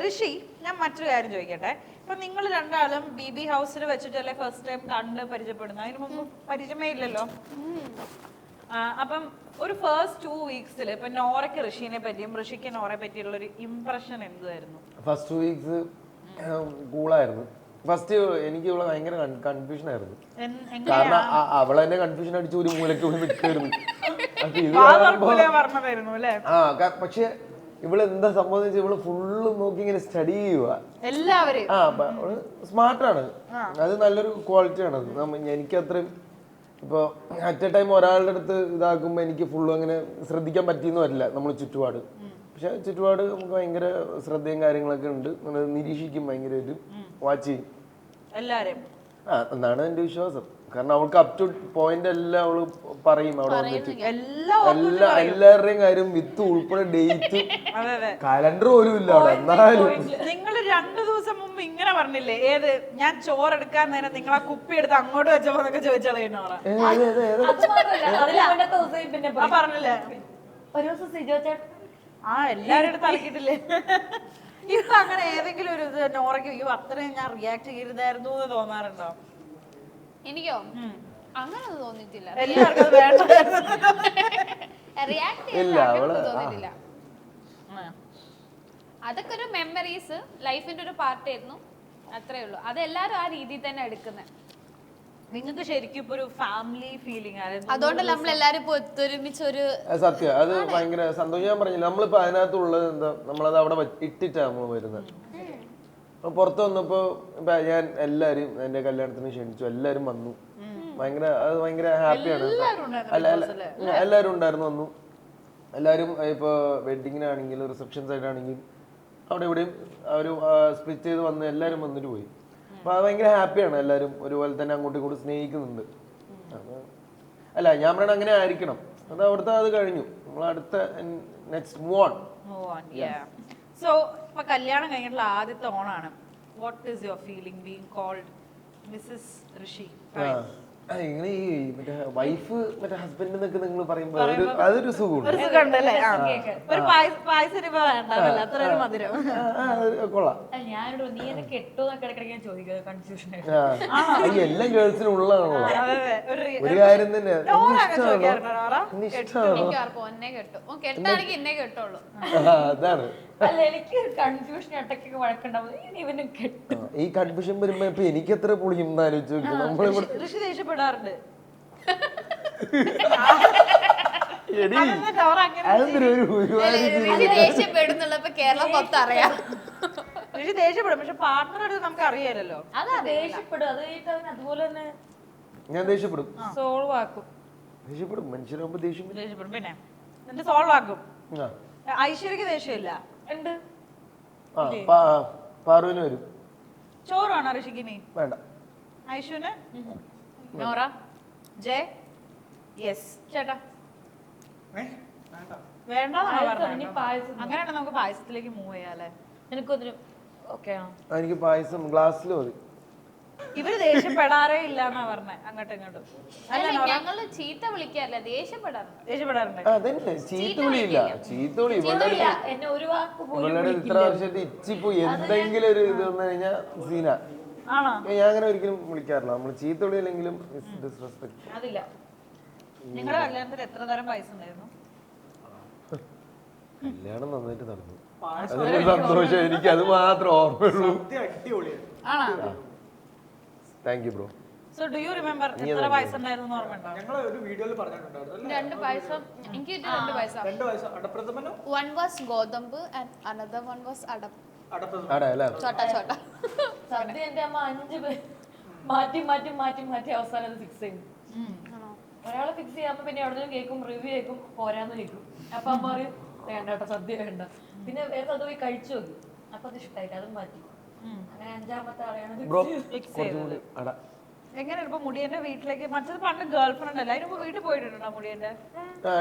ഋഷി, ഞാൻ മറ്റൊരു കാര്യം ചോദിക്കട്ടെ. ഇപ്പൊ നിങ്ങൾ രണ്ടാളും ബി ഹൗസിൽ വെച്ചിട്ടല്ലേ ഫസ്റ്റ് ടൈം കണ്ട് പരിചയപ്പെടുന്നു? അതിന് മുമ്പ് പരിചയമേ ഇല്ലല്ലോ. അപ്പം ഒരു ഫസ്റ്റ് 2 വീക്സിൽ ഇപ്പൊ നോറയ്ക്ക് ഋഷിനെ പറ്റിയും ഋഷിക്ക് നോറയെ പറ്റിയുള്ള ഒരു ഇംപ്രഷൻ എന്തായിരുന്നു? First 2 weeks കൂളായിരുന്നു. ഫസ്റ്റ് എനിക്ക് ഇവിടെ ഭയങ്കര കൺഫ്യൂഷൻ ആയിരുന്നു. കാരണം അവളെന്നെ കൺഫ്യൂഷൻ അടിച്ച് ഒരു മൂലക്ക് പോയി നിൽക്കായിരുന്നു. പക്ഷെ ഇവള് എന്താ സംബന്ധിച്ച് ഇവള് ഫുള്ള് നോക്കി ഇങ്ങനെ സ്റ്റഡി ചെയ്യുക എല്ലാവരും. സ്മാർട്ടാണ്, അത് നല്ലൊരു ക്വാളിറ്റിയാണ്. എനിക്ക് അത്രയും ഇപ്പോൾ അറ്റ് എ ടൈം ഒരാളുടെ അടുത്ത് ഇതാക്കുമ്പോൾ എനിക്ക് ഫുള്ളും അങ്ങനെ ശ്രദ്ധിക്കാൻ പറ്റിയെന്ന് വരില്ല നമ്മൾ ചുറ്റുപാട്. പക്ഷെ ചുറ്റുപാട് നമുക്ക് ഭയങ്കര ശ്രദ്ധയും കാര്യങ്ങളൊക്കെ ഉണ്ട്, നിരീക്ഷിക്കും, ഭയങ്കരമായിട്ട് വാച്ച് ചെയ്യും എല്ലാരും. എന്നാണ് എൻ്റെ വിശ്വാസം. കാരണം അവൾക്ക് അപ് ടു പോയിന്റ് എല്ലാം അവള് പറയും അവിടെ വന്നിട്ട്. എല്ലാവരുടെയും കാര്യം വിത്ത് ഉൾപ്പെടെ ഡേറ്റ് കലണ്ടർ പോലും ഇല്ല അവിടെ. എന്നാലും നിങ്ങൾ 2 ദിവസം മുമ്പ് ഇങ്ങനെ പറഞ്ഞില്ലേ, ഏത് ഞാൻ ചോറെടുക്കാൻ നേരം നിങ്ങൾ ആ കുപ്പി എടുത്ത് അങ്ങോട്ട് വെച്ചപ്പോ എന്നൊക്കെ ചോദിച്ചാളോ പറഞ്ഞില്ലേ? ഒരു ദിവസം സിജോ ചേട്ടൻ എല്ലാരും അടുത്ത് തലക്കിട്ടില്ലേ? ഇപ്പൊ അങ്ങനെ ഏതെങ്കിലും ഒരു ഇത് നോറയ്ക്ക് അയ്യോ അത്രയും ഞാൻ റിയാക്ട് ചെയ്തായിരുന്നു എന്ന് തോന്നാറുണ്ടോ? എനിക്കോ അങ്ങനൊന്നും തോന്നിയിട്ടില്ല. എല്ലാവർക്കും അത് വേണ്ട. റിയാക്ട് തോന്നിയിട്ടില്ല. അതൊക്കെ ഒരു മെമ്മറീസ്, ലൈഫിന്റെ ഒരു പാർട്ടായിരുന്നു, അത്രേ ഉള്ളൂ. അതെല്ലാരും ആ രീതിയിൽ തന്നെ എടുക്കുന്നത്. നിങ്ങൾക്ക് ശരിക്കും ഇപ്പൊ ഒരു ഫാമിലി ഫീലിംഗ് ആയിരുന്നു. അതുകൊണ്ടല്ല നമ്മളെല്ലാരും ഇപ്പൊ ഒത്തൊരുമിച്ച് ഒരു സത്യം അത് ഭയങ്കര സന്തോഷം. ഞാൻ പറഞ്ഞില്ല, നമ്മളിപ്പോ അതിനകത്തുള്ളത് എന്താ, നമ്മളത് അവിടെ ഇട്ടിട്ടാ നമ്മൾ വരുന്നത്. പുറത്ത് വന്നപ്പോ ഞാൻ എല്ലാരും എന്റെ കല്യാണത്തിന് ക്ഷണിച്ചു, എല്ലാരും വന്നു. അത് ഭയങ്കര ഹാപ്പിയാണ്. എല്ലാരും ഉണ്ടായിരുന്നു, വന്നു. എല്ലാരും ഇപ്പൊ വെഡിങ്ങിനാണെങ്കിലും റിസപ്ഷൻസ് ആയിട്ടാണെങ്കിലും അവിടെ ഇവിടെയും ഒരു സ്പ്ലിറ്റ് ചെയ്ത് വന്ന് എല്ലാരും വന്നിട്ട് പോയി. അപ്പൊ അത് ഭയങ്കര ഹാപ്പിയാണ്. എല്ലാരും ഒരുപോലെ തന്നെ അങ്ങോട്ടും ഇങ്ങോട്ടും സ്നേഹിക്കുന്നുണ്ട്. അല്ല ഞാൻ പറയണ അങ്ങനെ ആയിരിക്കണം. അത് അവിടുത്തെ അത് കഴിഞ്ഞു, നമ്മൾ അടുത്ത നെക്സ്റ്റ് മൂവ് ഓൺ. സോ ഇപ്പൊ കല്യാണം കഴിഞ്ഞിട്ടുള്ള ആദ്യത്തെ ഓണാണ്. What is your feeling being called Mrs Rishi? ഇങ്ങനെ ഈ മറ്റേ വൈഫ് മറ്റേ ഹസ്ബൻഡ് എന്നൊക്കെ നിങ്ങൾ പറയുമ്പോ അതൊരു സുഖമുണ്ട്. ഒരു പായസം വേണ്ടല്ലോ, അത്ര ഒരു മധുരം. കൊള്ളാം. ഞാനോട് നീ എന്നെ കെട്ടോന്നൊക്കെ ഇടയ്ക്കിടയ്ക്ക് ഞാൻ ചോദിക്കുന്നത് കൺഫ്യൂഷൻ ആയിട്ട്. എല്ലാം ഗേൾസിനും ഉള്ളതാണല്ലോ ഒരു കാര്യം തന്നെ. അതാണ് അല്ല എനിക്ക് കൺഫ്യൂഷൻ ഇടയ്ക്കൊക്കെ വഴക്കുണ്ടാവും. ഇവന് കെട്ടും. ഈ കൺഫ്യൂഷൻ വരുമ്പോ ഇപ്പൊ എനിക്ക് എത്ര പൊളിയും ആലോചിച്ച് നോക്കും. നമ്മളിവിടെ ഋഷി ദേഷ്യപ്പെടാറുണ്ട്. കേരളം മൊത്തം അറിയാം. ഋഷി ദേഷ്യപ്പെടും, പക്ഷെ പാർട്ട്ണർ നമുക്ക് അറിയാലോ. അതാ ദേഷ്യപ്പെടും, അത് കഴിഞ്ഞിട്ട് അവൻ അതുപോലെ തന്നെ ഞാൻ ദേഷ്യപ്പെടും, സോൾവ് ആക്കും. ദേഷ്യപ്പെടും, മനുഷ്യരാകുമ്പോ ദേഷ്യപ്പെടും. പിന്നെ എന്നിട്ട് സോൾവ് ആക്കും. ഐശ്വര്യക്ക് ദേഷ്യമില്ല. ഉണ്ട്. പാറുവിന് വരും. ചോറാണോ ഋഷിക്കിനി? വേണ്ട. ഐശ്വന്? നോറ? ജയ്? യെസ്. ചേട്ടാ അങ്ങനെയാണ് നമുക്ക് പായസത്തിലേക്ക് മൂവ് ചെയ്യാല്ലേ? എനിക്കൊരു ഓക്കെ എനിക്ക് പായസം ഗ്ലാസ്സിൽ മതി. ഇവര് ദേഷ്യപ്പെടാറേ ഇല്ല എന്നാ പറഞ്ഞേ അങ്ങോട്ടും ഇങ്ങോട്ടും. ഞങ്ങള് ചീത്ത വിളിക്കാറില്ല, ദേഷ്യപ്പെടാറുണ്ട്. അതന്നെ ചീത്ത വിളിയില്ല. ചീത്ത വിളി എന്നെ ഒരു വാക്ക് ഇവളുടെ ഇത്ര വർഷമായിട്ട് ഇച്ചിപ്പോ എന്തെങ്കിലും ഒരു ഇത് വന്നു കഴിഞ്ഞാൽ സീന ആണോ? ഞാൻ അങ്ങനെ ഒരിക്കലും വിളിക്കാറില്ല. നമ്മൾ ചീത്ത വിളിയില്ലെങ്കിലും ഡിസ്റെസ്പെക്ട്. അതില്ല. നിങ്ങളുടെ കല്യാണത്തിന് എത്ര തരം പായസം ഉണ്ടായിരുന്നു? കല്യാണം നന്നായിട്ട് നടന്നു. അതിന്റെ സന്തോഷം എനിക്ക് അത് മാത്രം ഓർമ്മയുള്ളൂ. ആണോ? Thank you bro. So do you remember എത്ര പായസം ഉണ്ടായിരുന്നു ഓർമ്മയുണ്ടോ? ഞങ്ങൾ ഒരു വീഡിയോയിൽ പറഞ്ഞിട്ടുണ്ടായിരുന്നു 2 പായസം എനിക്ക് കിട്ടിയ 2 പായസം. 2 പായസം അടപ്രഥമനും One was ഗോതമ്പ് and another one was അടപ്രഥമൻ. ആടാ അല്ലേ? ചോട്ട ചോട്ട. സദ്യ എന്റെ അമ്മ 5 പേര് മാറ്റി മാറ്റി മാറ്റി മാറ്റി അവസാനം അത് ഫിക്സ് ചെയ്യും. ഒരാളെ ഫിക്സ് ചെയ്യാകുമ്പോ പിന്നെ അവിടെ നിന്ന് കേൾക്കും, റിവ്യൂ കേൾക്കും, പോരാന്ന് കേൾക്കും. അപ്പൊ അമ്മ പറയും വേണ്ട കേട്ടോ സദ്യ വേണ്ട. പിന്നെ വേറെ അത് പോയി കഴിച്ചു നോക്കി, അപ്പൊ അത് ഇഷ്ടമായിട്ട് അതും മാറ്റി. അങ്ങനെ 5ാമത്തെ ആളെയാണ് ബ്രോ ഫിക്സ് കുറച്ചും കൂടി അടാ. എങ്ങനെ ഇപ്പൊ മുടിയന്റെ വീട്ടിലേക്ക്? മറ്റത് പണ്ട് ഗേൾ ഫ്രണ്ട് അല്ല, അതിന് വീട്ടിൽ പോയിട്ടുണ്ടോ മുടിയന്റെ?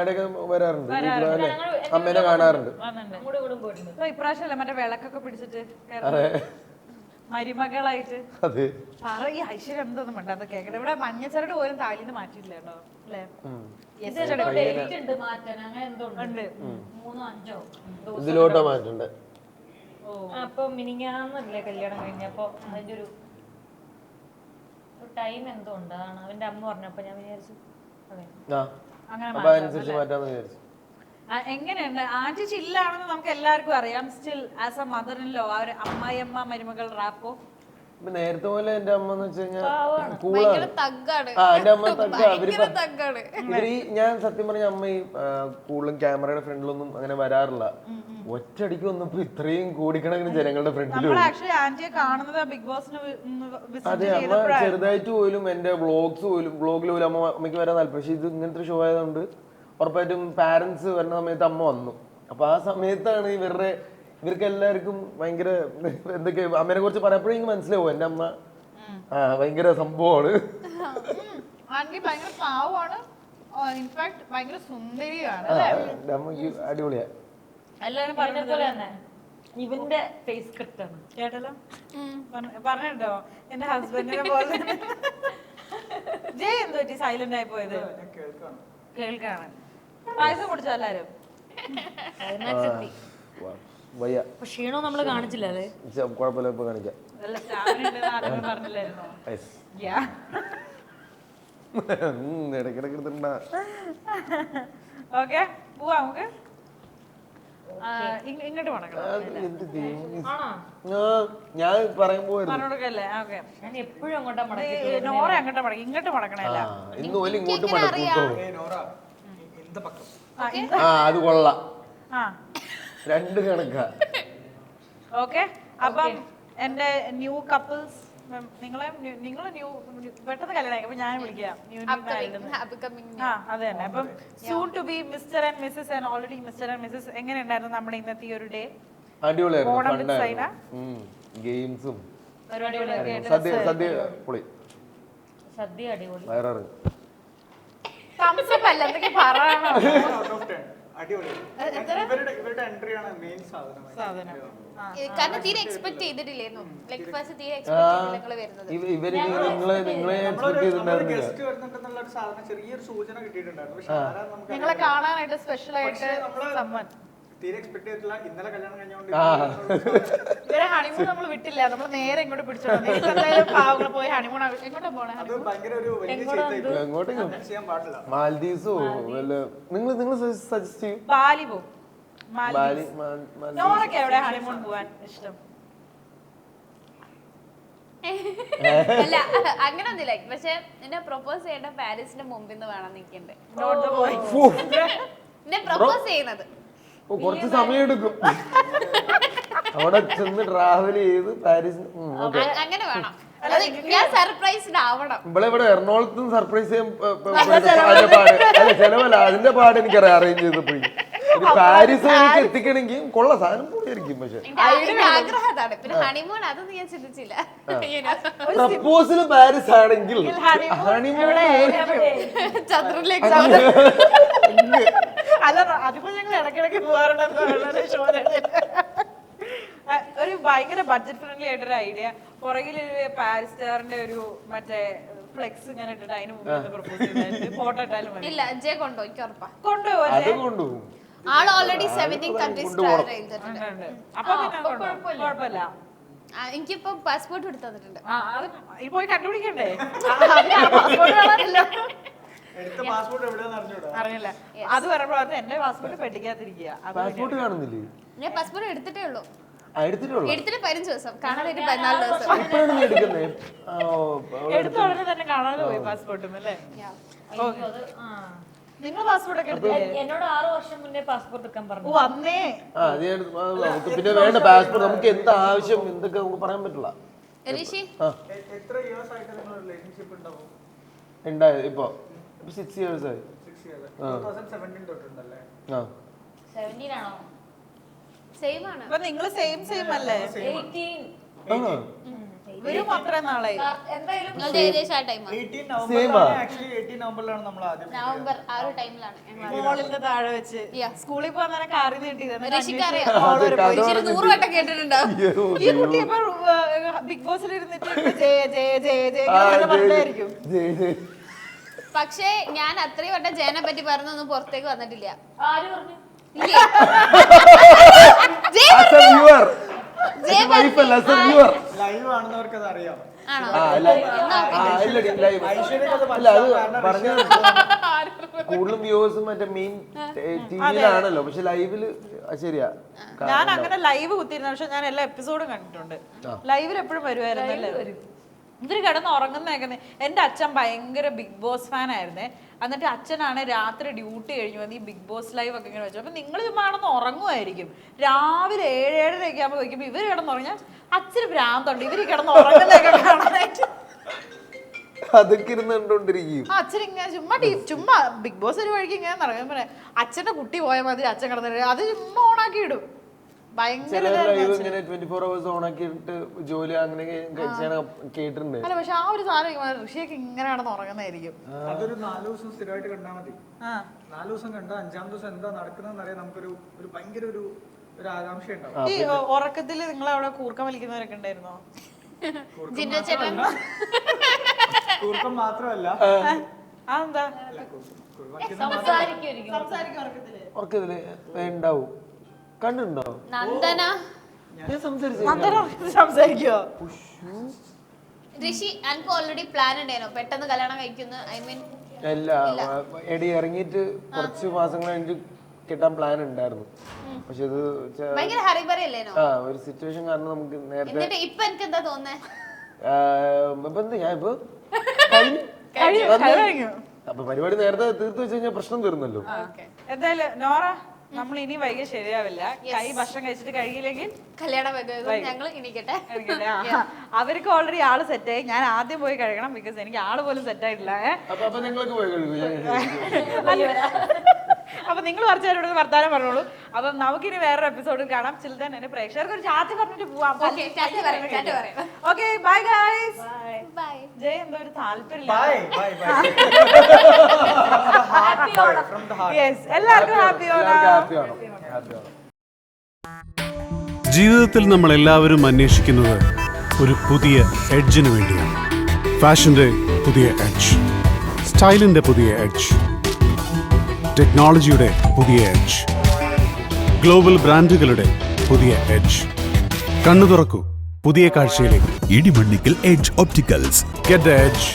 ഇടയ്ക്ക് വരാറുണ്ട്. വീട്ടിലല്ലേ അമ്മേനെ കാണാറുണ്ട്. വന്നിട്ടുണ്ട്. കൂടെ കൂടും പോയിട്ടുണ്ട്. അപ്പൊ ഇപ്രാവശ്യം അല്ലേ മറ്റേ വിളക്കൊക്കെ പിടിച്ചിട്ട് മരുമകളായിട്ട് അതെ. ഈ ഐശ്വര്യം എന്തൊന്നും വേണ്ട അത് കേക്കട്ടെ. ഇവിടെ മഞ്ഞച്ചരട് പോലും താലിന്ന് മാറ്റിയില്ല കേട്ടോ അല്ലേ? ഡേറ്റ് ഉണ്ട് മാറ്റാൻ, അങ്ങനെ എന്തോ ഉണ്ട്. 3 5 ഇതിലോട്ടാ മാറ്റണ്ടേ? അപ്പൊ മിനിങ്ങാന്നല്ലേ കല്യാണം കഴിഞ്ഞപ്പോ അതിന്റെ ഒരു ടൈം എന്തോ ഉണ്ട്. അതാണ് അവന്റെ അമ്മ പറഞ്ഞപ്പോ ഞാൻ വിചാരിച്ചു അതെ അങ്ങനെ അപ്പൊ അതിനനുസരിച്ച് മാറ്റാന്ന് വിചാരിച്ചു. എങ്ങനെയുണ്ട്? ആന്റി ചില്ലാണെന്ന് നമുക്ക് എല്ലാവർക്കും അറിയാം. Still as A mother in law ആ ഒരു അമ്മായിയമ്മ മരുമകൾ റാപ്പോ ഇപ്പൊ നേരത്തെ പോലെ എന്റെ അമ്മ എന്ന് വെച്ച് കഴിഞ്ഞാൽ ഭയങ്കര കൂളാണ്. തഗ്ഗാണ്. എന്റെ അമ്മ തഗ്ഗാ. ഭയങ്കര തഗ്ഗാണ്. ഇവര് ഞാൻ സത്യം പറഞ്ഞ അമ്മ ഈ കൂടുതലും ക്യാമറയുടെ ഫ്രണ്ടിലൊന്നും അങ്ങനെ വരാറില്ല. ഒറ്റയടിക്ക് വന്നപ്പോ ഇത്രയും കോടിക്കണക്കിന് ജനങ്ങളുടെ ഫ്രണ്ടിലും. നമ്മൾ ആക്ച്വലി ആന്റിയെ കാണുന്നത് ബിഗ് ബോസിന് അതെ, അമ്മ ചെറുതായിട്ട് പോലും എന്റെ വ്ളോഗിൽ പോലും അമ്മയ്ക്ക് വരാൻ താല്പര്യം. പക്ഷെ ഇത് ഇങ്ങനത്തെ ഷോ ആയതുകൊണ്ട് ഉറപ്പായിട്ടും പാരന്റ്സ് വരുന്ന സമയത്ത് അമ്മ വന്നു. അപ്പൊ ആ സമയത്താണ് ഇവർക്ക് എല്ലാവർക്കും ഭയങ്കര എന്തൊക്കെ അമ്മേനെ കുറിച്ച് പറയപ്പോഴും എനിക്ക് മനസ്സിലാവും എന്റെ അമ്മ ഭയങ്കര സംഭവമാണ്. ആന്റി ഭയങ്കര പാവമാണ്, ഇൻഫാക്ട് ഭയങ്കര സുന്ദരിയാണ്. എന്റെ അമ്മക്ക് അടിപൊളിയാ. എല്ലാരും പറഞ്ഞ പോലെ തന്നെ ഇവന്റെ ഫേസ് കട്ടാണ്. കേട്ടല്ലോ പറഞ്ഞിട്ടോ എന്റെ ഹസ്ബൻഡിനെ പോലെ. ജയ് എന്ത് പറ്റി സൈലന്റ് ആയി പോയത്? കേൾക്കാണ്. പായസം കുടിച്ചോ എല്ലാരും? വയ്യ, ക്ഷീണോ നമ്മള് കാണിച്ചില്ല അല്ലേ? കുഴപ്പമില്ല, ഇപ്പൊ കാണിക്കാം. പറഞ്ഞില്ലായിരുന്നോ? ഇടക്കിടക്ക് എടുത്തിട്ടുണ്ടാ. ഓക്കെ പോവാ നമുക്ക്. ഇങ്ങോട്ട് ഞാൻ പറയുമ്പോ പറഞ്ഞോടുക്കല്ലേ? ഓക്കെ, ഞാൻ എപ്പോഴും അങ്ങോട്ടാ മടക്കി. നോറ അങ്ങോട്ട് മടക്കി, ഇങ്ങോട്ട് മടക്കണല്ല. ഇന്ന് പോലും ഇങ്ങോട്ട് മടക്കൂട്ടോ. ആ അത് കൊള്ളാം. ആ 2 കണക്കാ. ഓക്കെ, അപ്പം എന്റെ ന്യൂ കപ്പിൾസ് നിങ്ങൾ ന്യൂ പെട്ടെന്ന് കല്യാണം അപ്പൊ ഞാൻ വിളിക്കാം. അതെ തന്നെ. അപ്പം soon to be mister and missus and already mister and missus. എങ്ങനെയുണ്ടായിരുന്നു നമ്മുടെ ഇന്നത്തെ ഒരു ഡേ? അടിപൊളിയായിരുന്നു. ഗെയിംസും പൊളി. സദ്യ അടിപൊളി. വയറിറങ്ങി. തംസപ്പ് അല്ല, എന്തൊക്കെ പറയണോ? ഇവരുടെ എൻട്രിയാണ് മെയിൻ സാധനം. കാരണം തീരെ എക്സ്പെക്ട് ചെയ്തിട്ടില്ലായിരുന്നു. ലൈക് ഫസ്റ്റ് തീരെ എക്സ്പെക്ട് ചെയ്തില്ല വരുന്നത്. ഗസ്റ്റ് വരുന്നുണ്ടെന്നുള്ള ഒരു സാധനം ചെറിയൊരു സൂചന കിട്ടിയിട്ടുണ്ടായിരുന്നു. പക്ഷെ ആരാ നമുക്ക് നിങ്ങളെ കാണാനായിട്ട് സ്പെഷ്യൽ ആയിട്ട് സമ്മൻ തീരെ എക്സ്പെക്ട് ചെയ്തിട്ടില്ല. ഇന്നലെ കല്യാണം കഴിഞ്ഞോണ്ട് ഇവരെ ഹണിമൂൺ നമ്മൾ വിട്ടില്ല, നമ്മൾ നേരെ ഇങ്ങോട്ട് പിടിച്ചോളാം. എന്തായാലും പാവങ്ങൾ പോയി ഹണിമൂൺ എങ്ങോട്ടാ പോണേ? അത് ഭയങ്കര ഒരു വലിയ ചെയ്യാൻ പാടില്ല. മാൽദീവ്സോ നിങ്ങൾ സജസ്റ്റ് ചെയ്യും. ബാലി പോകും. നോറൊക്കെ എവിടെ ഹണിമൂൺ പോവാൻ ഇഷ്ടം? അല്ല അങ്ങനൊന്നുമില്ല. പക്ഷെ എന്നെ പ്രൊപ്പോസ് ചെയ്യേണ്ട പാരീസിന്റെ മുമ്പിൽ നിന്ന് വേണം നിൽക്കണ്ടേ. എന്നെ പ്രൊപ്പോസ് ചെയ്യുന്നത് കുറച്ച് സമയം എടുക്കും. അവിടെ ചെന്ന് ട്രാവൽ ചെയ്ത് പാരീസ് അങ്ങനെ വേണം. ഞാൻ സർപ്രൈസ്ഡ് ആവണം. ഇവിടെ എറണാകുളത്തും സർപ്രൈസ് ചെയ്യാൻ ചെലവല്ല, അതിന്റെ പാട് എനിക്കറിയാം. അറേഞ്ച് ചെയ്തപ്പോഴേ പാരീസിലേക്ക് എത്തിക്കണമെങ്കിൽ കൊള്ള സാധനം കൂടിയായിരിക്കും. പക്ഷെ ആഗ്രഹം അതാണ്. പിന്നെ ഹണിമൂൺ അതൊന്നും ഞാൻ ചിന്തിച്ചില്ല. പ്രപ്പോസൽ പാരീസ് ആണെങ്കിൽ ചന്ദ്രനിലേക്ക് അല്ല, അതിപ്പോ ഞങ്ങൾ ഇടയ്ക്കിടയ്ക്ക് പോകാറുണ്ടെന്ന് ഒരു ഭയങ്കര ബഡ്ജറ്റ് ഫ്രണ്ട്ലി ആയിട്ടൊരു ഐഡിയ. പുറകിൽ പാരീസ് സ്റ്റാറിന്റെ ഒരു മറ്റേ ഫ്ലെക്സ് ഇങ്ങനെ ഇട്ടിട്ട് അതിന് മുമ്പ് പ്രപ്പോസ് ചെയ്തിട്ട് ഫോട്ടോ ഇട്ടാലും മതി. ഇല്ല, അജയ് കൊണ്ടോ? എനിക്ക് ഉറപ്പാ കൊണ്ടുപോകും. ആൾ ഓൾറെഡി 17 കൺട്രീസ് ട്രാവൽ ചെയ്തിട്ടുണ്ട്. അപ്പൊ പിന്നെ കുഴപ്പമില്ല. എനിക്കിപ്പോ പാസ്പോർട്ട് എടുത്തു തന്നിട്ടുണ്ട്. ഈ പോയി കണ്ടുപിടിക്കണ്ടേ? പാസ്പോർട്ട് കാണാനില്ല. എടുത്ത പാസ്പോർട്ട് എവിടെയാന്ന് അറിഞ്ഞൂടാ. അറിയില്ല. അത് പറയുമ്പോൾ എന്റെ പാസ്പോർട്ട് പെട്ടിക്കാതിരിക്കുക. പാസ്പോർട്ട് കാണുന്നില്ലേ? ഞാൻ പാസ്പോർട്ട് എടുത്തിട്ടേ ഉള്ളൂ. എടുത്തിട്ടുള്ളൂ. എടുത്തിട്ട് 15 ദിവസം, കാണാതെ 14 ദിവസം. ഇപ്പോഴാണ് നീ എടുക്കുന്നേ? എടുത്ത ഉടനെ തന്നെ കാണാതെ പോയി പാസ്പോർട്ട് അല്ലേ? നിങ്ങൾ പാസ്പോർട്ട് ഒക്കെ എടുത്തില്ലേ? എന്നോട് 6 വർഷം മുന്നേ പാസ്പോർട്ട് എടുക്കാൻ പറഞ്ഞു. അന്നേ നമുക്ക് പിന്നെ വേണ്ട പാസ്പോർട്ട്. നമുക്ക് എന്ത് ആവശ്യം എന്തൊക്കെ നമുക്ക് പറയാൻ പറ്റില്ല. ഋഷി എത്ര ഇയേഴ്സ് ആയിട്ട് നിങ്ങൾ റിലേഷൻഷിപ്പ് ഉണ്ടാവും? ഉണ്ടായത് ഇപ്പൊ 6 years ആയി. 6 years. 2017 തൊട്ടുണ്ടല്ലേ? 17 ആണോ? സെയിം ആണ്. അപ്പൊ നിങ്ങള് സെയിം അല്ലേ? 18. ഇവരും അത്രയും നാളായി. എന്തായാലും നിങ്ങളുടെ ഏകദേശം ആ ടൈമാണ്. 18 നവംബറിലാണ്. ആക്ച്വലി 18 നവംബറിലാണ് നമ്മൾ ആദ്യം നവംബർ ആ ഒരു ടൈമിലാണ് ഞങ്ങൾ. മോളിന്റെ താഴെ വെച്ച് സ്കൂളിൽ പോകാൻ നേരം കാറി നീട്ടിയത്. ഋഷിക്ക് അറിയാം. ഋഷി 100 വട്ടം കേട്ടിട്ടുണ്ടാവും. ഈ കുട്ടി ഇപ്പൊ ബിഗ് ബോസിൽ ഇരുന്നിട്ട് ജയ ജയ ജയ ജയ ഇങ്ങനെ പറഞ്ഞായിരിക്കും. പക്ഷേ ഞാൻ അത്രയും വട്ടം ജയനെ പറ്റി പറഞ്ഞൊന്നും പുറത്തേക്ക് വന്നിട്ടില്ല. ആര് പറഞ്ഞു? ഇല്ലേ? Jaya As a viewer. Jaya As a wife അല്ല, as a viewer. ലൈവ് ആണെന്നവർക്ക് അത് അറിയാം. ആണോ? കൂടുതലും വ്യൂവേഴ്സും മറ്റേ മെയിൻ ടിവിയിലാണല്ലോ. പക്ഷെ ലൈവില് ശരിയാ. ഞാൻ അങ്ങനെ ലൈവ് കുത്തിയിരുന്ന, പക്ഷെ ഞാൻ എല്ലാ എപ്പിസോഡും കണ്ടിട്ടുണ്ട്. ലൈവിൽ എപ്പോഴും വരുമായിരുന്നല്ലേ? ഇവര് കിടന്ന് ഉറങ്ങുന്നേക്കുന്നത്. എൻ്റെ അച്ഛൻ ഭയങ്കര ബിഗ് ബോസ് ഫാൻ ആയിരുന്നേ. എന്നിട്ട് അച്ഛനാണ് രാത്രി ഡ്യൂട്ടി കഴിഞ്ഞു വന്ന് ഈ ബിഗ് ബോസ് ലൈവ് ഒക്കെ ഇങ്ങനെ വെച്ചു. അപ്പൊ നിങ്ങൾ ചുമ്മാ കിടന്ന് ഉറങ്ങുമായിരിക്കും. രാവിലെ 7-7:30 ആകുമ്പോൾ വയ്ക്കുമ്പോൾ ഇവര് കിടന്നുറങ്ങിയാൽ അച്ഛന് ഭ്രാന്തുണ്ട്. ഇവര് കിടന്ന് ഉറങ്ങുന്നതൊക്കെ കാണാനായിട്ട്. അതൊക്കെ ഇരുന്ന് കണ്ടോണ്ടിരിക്കും. അച്ഛൻ ഇങ്ങനെ ചുമ്മാ ബിഗ് ബോസ് ഒരു വഴിക്ക് ഇങ്ങനെ നടക്കും. പിന്നെ അച്ഛന്റെ കുട്ടി പോയ മാതിരി അച്ഛൻ കിടന്നിട്ട് അത് ചുമ്മാ ഓണാക്കി ഇടും. ഭയങ്കര ലൈവ് ഇങ്ങനെ 24 hours ഓൺ ആക്കിയിട്ട് ജോലി അങ്ങനെ കേട്ടിട്ടുണ്ട്. അല്ല, പക്ഷെ ആ ഒരു സാധനം ഋഷിയൊക്കെ ഇങ്ങനെ കിടന്ന് ഉറങ്ങുന്നതായിരിക്കും. അതൊരു 4 ദിവസം സ്ഥിരമായിട്ട് കണ്ടാൽ മതി. 4 ദിവസം കണ്ട 5-ാം ദിവസം എന്താ നടക്കുന്നതെന്ന് അറിയാൻ നമുക്കൊരു ഭയങ്കര ഒരു ആകാംക്ഷ ഉണ്ടാവും. ഈ ഉറക്കത്തില് നിങ്ങൾ അവിടെ കൂർക്കം വലിക്കുന്നവരൊക്കെ ഉണ്ടായിരുന്നോ? ജിൻഡോ ചേട്ടൻ കൂർക്കം മാത്രമല്ല, അതെന്താ? സംസാരിക്കും ഉറക്കത്തില് ഉണ്ടാവും. കണ്ടുണ്ടോ? നന്ദന ഞാൻ സംസാരിക്കോ? ഋഷി എനിക്ക് ഓൾറെഡി പ്ലാൻ ഉണ്ടായിരുന്നു പെട്ടെന്ന് കല്യാണം കഴിക്കുന്നു. ഐ മീൻ എടി ഇറങ്ങിയിട്ട് കുറച്ച് മാസങ്ങൾ കഴിഞ്ഞ് കിട്ടാൻ പ്ലാൻ ഉണ്ടായിരുന്നു. പക്ഷെ ഇത് ഭയങ്കര ഹറിബറി അല്ലേനോ? ഒരു സിറ്റുവേഷൻ കാരണം നമുക്ക് നേരത്തെ. എന്നിട്ട് ഇപ്പൊ എനിക്ക് എന്താ തോന്നുന്നേ? ഞാൻ ഇപ്പൊ അപ്പൊ പരിപാടി നേരത്തെ തീർത്ത് വെച്ച് കഴിഞ്ഞാൽ പ്രശ്നം തീർന്നല്ലോ. എന്തായാലും നോറ, നമ്മൾ ഇനി വൈകി ശരിയാവില്ല. ഭക്ഷണം കഴിച്ചിട്ട് കഴിയില്ലെങ്കിൽ കല്യാണം ഞങ്ങൾ ഇനിക്കട്ടെ. അവർക്ക് ഓൾറെഡി ആള് സെറ്റായി. ഞാൻ ആദ്യം പോയി കഴിക്കണം. ബിക്കോസ് എനിക്ക് ആള് പോലും സെറ്റ് ആയിട്ടില്ല. അപ്പൊ നിങ്ങൾക്ക് പോയി കഴിക്കും. അപ്പൊ നിങ്ങൾ കുറച്ചു നേരം ഇവിടെ വർത്താനം പറഞ്ഞോളൂ. അപ്പൊ നമുക്കിനി വേറൊരു എപ്പിസോഡിൽ കാണാം. ചിൽഡ്രൻ എന്റെ പ്രേക്ഷകർക്ക് ഒരു ചാറ്റ് പറഞ്ഞിട്ട് പോവാം. Okay, bye guys. ജയ എന്തോ ഒരു താല്പര്യം. എല്ലാവർക്കും ഹാപ്പി ഓണം. ജീവിതത്തിൽ നമ്മൾ എല്ലാവരും അന്വേഷിക്കുന്നത് ഒരു പുതിയ എഡ്ജിന് വേണ്ടിയാണ്. ഫാഷന്റെ പുതിയ എഡ്ജ്, സ്റ്റൈലിന്റെ പുതിയ എഡ്ജ്, ടെക്നോളജിയുടെ പുതിയ എഡ്ജ്, ഗ്ലോബൽ ബ്രാൻഡുകളുടെ പുതിയ എഡ്ജ്. കണ്ണു തുറക്കൂ പുതിയ കാഴ്ചയിലേക്ക്. Idimannickal edge opticals. Get the edge.